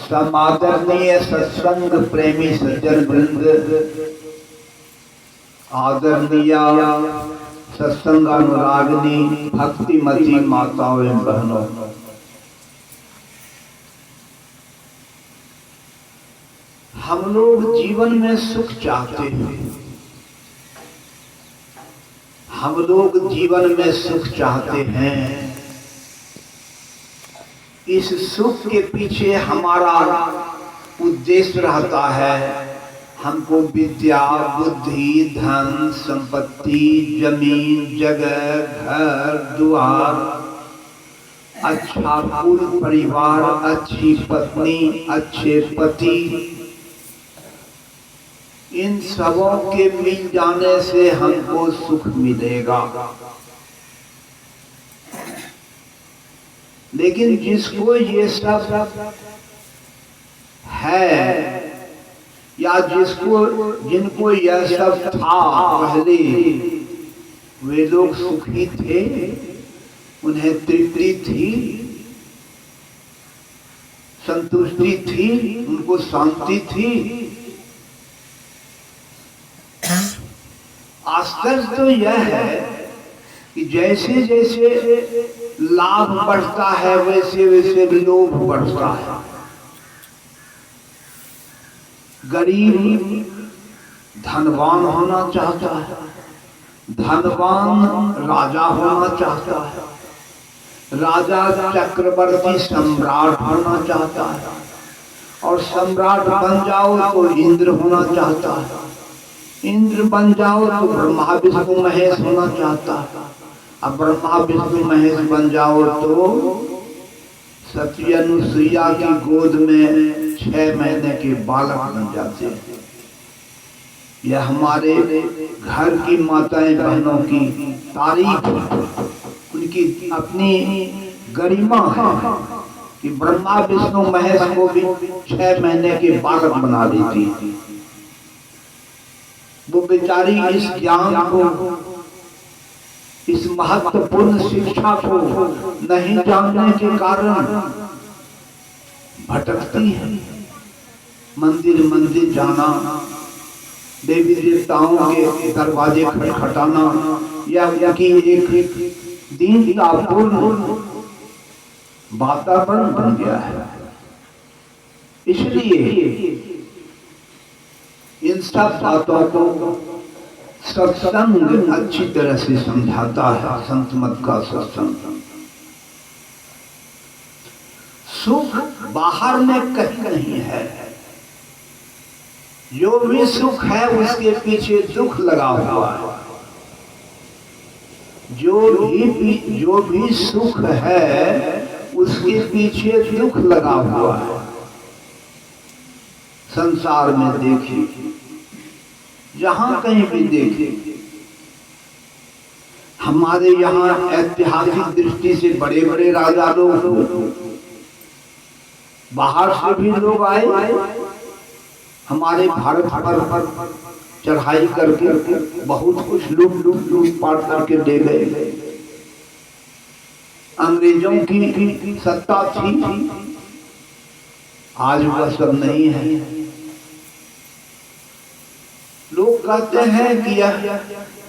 समादरणीय सत्संग प्रेमी सज्जन वृंद, आदरणीय सत्संग अनुरागिनी भक्तिमती माताओं एवं बहनों, हम लोग जीवन में सुख चाहते हैं। हम लोग जीवन में सुख चाहते हैं। इस सुख के पीछे हमारा उद्देश्य रहता है। हमको विद्या, बुद्धि, धन, संपत्ति, जमीन, जगह, घर द्वार, अच्छा कुल परिवार, अच्छी पत्नी, अच्छे पति, इन सबों के मिल जाने से हमको सुख मिलेगा। लेकिन जिसको ये सब है या जिनको यह सब था पहले, वे लोग सुखी थे, उन्हें तृप्ति थी, संतुष्टि थी, उनको शांति थी। आश्चर्य तो यह है कि जैसे जैसे लाभ बढ़ता है वैसे वैसे लोभ बढ़ता है। गरीब धनवान होना चाहता है, धनवान राजा होना चाहता है, राजा चक्रवर्ती सम्राट होना चाहता है, और सम्राट बन जाओ तो इंद्र होना चाहता है, इंद्र बन जाओ तो ब्रह्मा विष्णु महेश होना चाहता है, अब ब्रह्मा विष्णु महेश बन जाओ तो सती अनुसुईया की गोद में 6 महीने के बालक बन जाते हैं। यह हमारे घर की माताएं बहनों की तारीफ, उनकी अपनी गरिमा है कि ब्रह्मा विष्णु महेश को भी 6 महीने के बालक बना देती। वो बेचारी इस ज्ञान को, इस महत्वपूर्ण शिक्षा को नहीं जानने के कारण भटकती है। मंदिर मंदिर जाना, देवी देवताओं के दरवाजे खटखटाना, या कि एक दीनतापूर्ण वातावरण बन गया है। इसलिए इन सब बातों को सत्संग अच्छी तरह से समझाता है। संत मत का सत्संग। सुख बाहर में कहीं नहीं है। जो भी सुख है उसके पीछे दुख लगा हुआ है। जो भी सुख है उसके पीछे दुख लगा हुआ है। संसार में देखिए, जहां कहीं भी देखिए, हमारे यहाँ ऐतिहासिक दृष्टि से बड़े बड़े राजा लोग, बाहर से भी लोग आए, हमारे भारत पर चढ़ाई करके बहुत कुछ लूट पाट करके ले गए। अंग्रेजों की सत्ता थी, आज वह सब नहीं है। लोग कहते हैं कि यह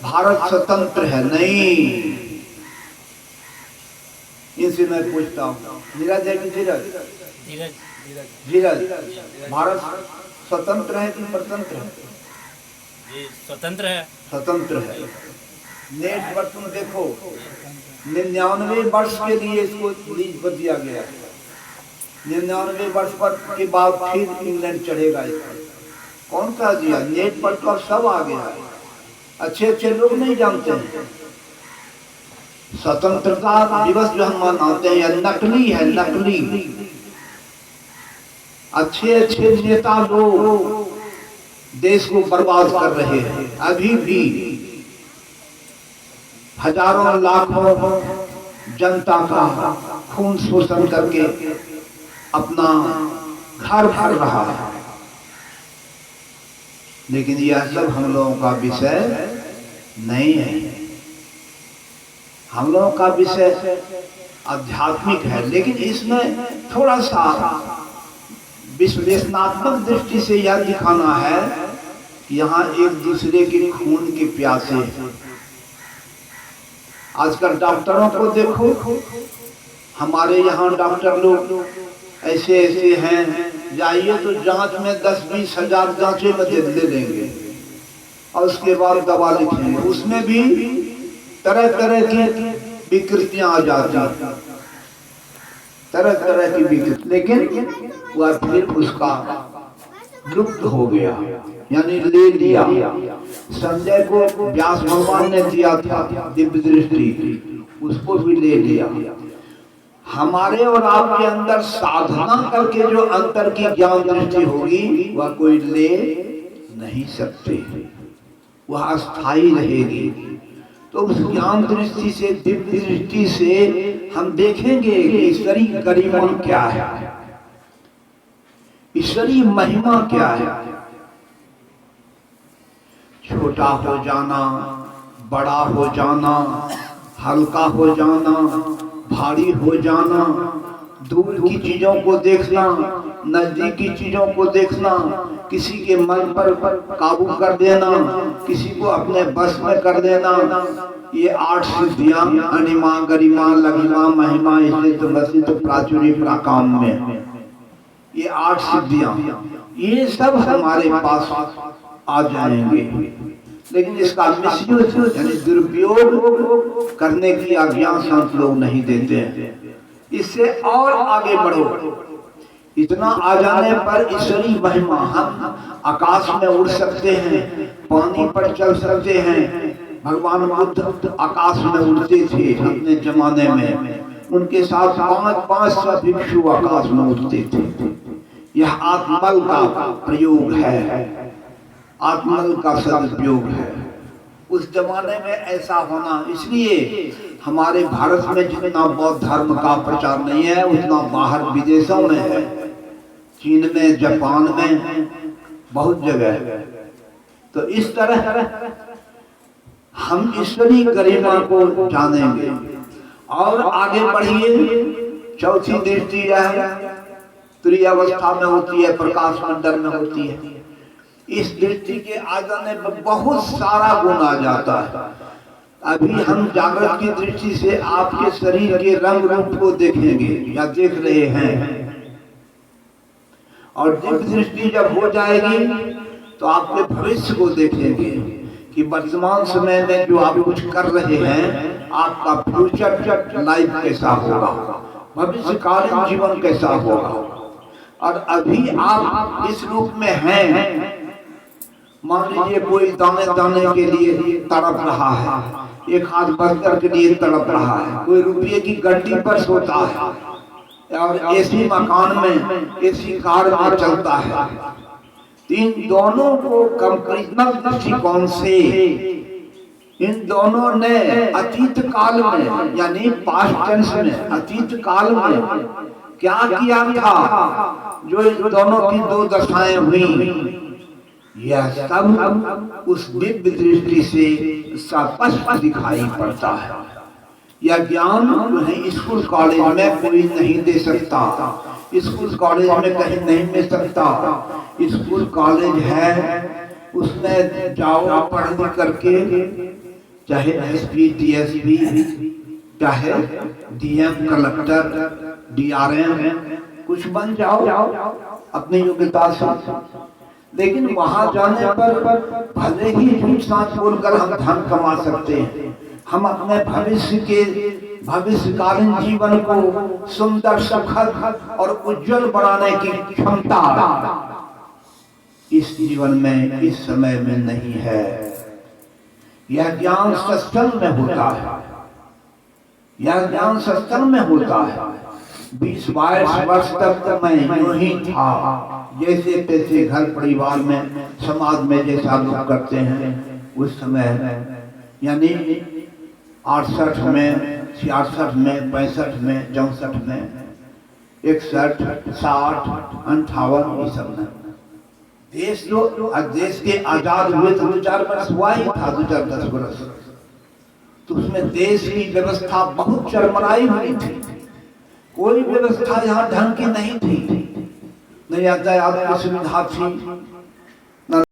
भारत स्वतंत्र है। नहीं, इनसे मैं पूछता हूँ, धीरज है कि धीरज? धीरज, भारत स्वतंत्र है कि परतंत्र है? स्वतंत्र है। स्वतंत्र है। नेट पर तुम देखो, 99 वर्ष के लिए इसको लीज पर दिया गया। 99 वर्ष पर के बाद फिर इंग्लैंड चढ़ेगा। कौन कहा दिया? नेट पर तो सब आ गया। अच्छे अच्छे लोग नहीं जानते हैं। स्वतंत्रता दिवस जो हम मनाते हैं यह नकली है, नकली। अच्छे अच्छे नेता लोग देश को बर्बाद कर रहे हैं। अभी भी हजारों लाखों जनता का खून शोषण करके अपना घर भर रहा है। लेकिन यह सब हम लोगों का विषय नहीं है। हम लोगों का विषय आध्यात्मिक है, लेकिन इसमें थोड़ा सा विश्लेषणात्मक दृष्टि से यह दिखाना है कि यहाँ एक दूसरे के खून के प्यासे हैं। आजकल डॉक्टरों को देखो, हमारे यहाँ डॉक्टर लोग ऐसे ऐसे हैं, जाइए तो जांच में 10-20 हजार जांचें ले लेंगे और उसके बाद दवा लिखेंगे, उसमें भी तरह तरह की विकृतियां आ जाती, तरह तरह की विकृति, लेकिन वह फिर उसका लुप्त हो गया, यानी ले लिया। संजय को व्यास भगवान ने दिया था दिव्य दृष्टि, उसको भी ले लिया। हमारे और आपके अंदर साधना करके जो अंतर की ज्ञान दृष्टि होगी वह कोई ले नहीं सकते, वह अस्थाई रहेगी। तो उस ज्ञान दृष्टि से, दिव्य दृष्टि से हम देखेंगे कि ईश्वरीय गरिमा क्या है, ईश्वरीय महिमा क्या है। छोटा हो जाना, बड़ा हो जाना, हल्का हो जाना, भारी हो जाना, दूर की चीजों को देखना, नजदीक की चीजों को देखना, किसी के मन पर काबू कर देना, किसी को अपने बस में कर देना, ये 8 सिद्धियां अनिमा, गरिमा, लघिमा, महिमा, इसलिए तो बसी तो प्राचुर्य प्राकाम में, ये 8 सिद्धियां, ये सब हमारे पास आ जाएंगे। लेकिन इसका मिसयूज यानी दुरुपयोग करने की आज्ञा संत लोग नहीं देते हैं। इससे और आगे बढ़ो, इतना आ जाने पर ईश्वरीय महिमा, हम आकाश में उड़ सकते हैं, पानी पर चल सकते हैं। भगवान बुद्ध आकाश में उड़ते थे अपने जमाने में, उनके साथ 500 भिक्षु आकाश में उड़ते थे। यह आत्मबल का प्रयोग है, आत्मबल का सदुपयोग है। उस जमाने में ऐसा होना, इसलिए हमारे भारत में जितना बौद्ध धर्म का प्रचार नहीं है उतना बाहर विदेशों में है, चीन में, जापान में, बहुत जगह है। तो इस तरह हम ईश्वरीय गरिमा को जानेंगे। और आगे बढ़िए, चौथी दृष्टि है तुरीय अवस्था में होती है, प्रकाश मंडल में होती है। इस दृष्टि के आ जाने पर बहुत सारा गुण आ जाता है। अभी हम जागृत की दृष्टि से आपके शरीर के रंग रूप को देखेंगे या देख रहे हैं, और दिव्य दृष्टि जब हो जाएगी तो आपके भविष्य को देखेंगे कि वर्तमान समय में जो आप कुछ कर रहे हैं, आपका फ्यूचर लाइफ कैसा होगा, भविष्यकालीन जीवन कैसा होगा। और अभी आप इस रूप में हैं, मान लीजिए कोई दाने दाने के लिए तड़प रहा है, एक हाथ बर्गर के लिए तड़प रहा है, कोई रुपये की गड्डी पर सोता है और एसी मकान में, एसी कार में चलता है। इन दोनों को कंपैरिजनल दृष्टिकोण से इन दोनों ने अतीत काल में, यानी पास्ट टेंस में, अतीत काल में क्या किया था, जो इन दोनों की 2 दशाएं हुई, यह सब उस दिव्य दृष्टि से स्पष्ट दिखाई पड़ता है। यह ज्ञान स्कूल कॉलेज में कोई नहीं दे सकता, स्कूल कॉलेज में कहीं नहीं मिल सकता। स्कूल कॉलेज है, उसमें जाओ पढ़ लिख करके, चाहे एसपी, डीएसपी, चाहे डीएम, कलेक्टर, डीआरएम, कुछ बन जाओ अपनी योग्यता से। लेकिन वहां जाने पर भले ही झूठ साच बोलकर हम धन कमा सकते हैं, हम अपने भविष्यकालीन जीवन को सुंदर, सुखद और उज्जवल बनाने की क्षमता इस जीवन में, इस समय में नहीं है। यह ज्ञान सत्संग में होता है, यह ज्ञान सत्संग में होता है। 20-22 वर्ष तक मैं यूं ही था, जैसे तैसे घर परिवार में, समाज में जैसा लोग करते हैं उस समय, यानी 68 में, 66 में, 65 में, 64 में, 61, 60, 58, ये सब में देश जो देश के आजाद हुए तो 2-4 वर्ष हुआ ही था, 2-4-10 वर्ष। तो उसमें देश की व्यवस्था बहुत चरमराई हुई थी, कोई व्यवस्था यहाँ ढंग की नहीं थी, न यातायात की सुविधा थी,